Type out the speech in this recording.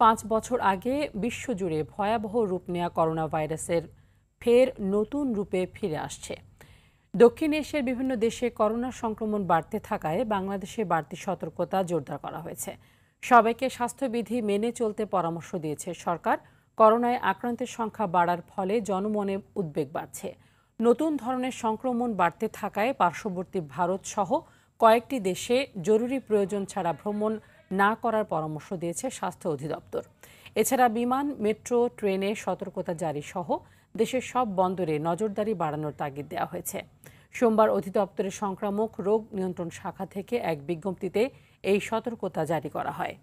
5 বছর আগে বিশ্বজুড়ে ভয়াবহ রূপ নেওয়া করোনা ভাইরাসের ফের নতুন রূপে ফিরে আসছে। দক্ষিণ এশিয়ার বিভিন্ন দেশে করোনা সংক্রমণ বাড়তে থাকায় বাংলাদেশে বাড়তি সতর্কতা জোরদার করা হয়েছে। সবাইকে স্বাস্থ্যবিধি মেনে চলতে পরামর্শ দিয়েছে সরকার। করোনায় আক্রান্তের সংখ্যা বাড়ার ফলে জনমনে উদ্বেগ বাড়ছে। নতুন ধরনের সংক্রমণ বাড়তে থাকায় পার্শ্ববর্তী ভারত সহ কয়েকটি দেশে জরুরি প্রয়োজন ছাড়া ভ্রমণ না করার পরামর্শ দিয়েছে স্বাস্থ্য অধিদপ্তর। এছাড়া বিমান, মেট্রো, ট্রেনে সতর্কতা জারি সহ দেশের সব বন্দরে নজরদারি বাড়ানোর তাগিদ দেওয়া হয়েছে। সোমবার অধিদপ্তরের সংক্রামক রোগ নিয়ন্ত্রণ শাখা থেকে এক বিজ্ঞপ্তিতে এই সতর্কতা জারি করা হয়।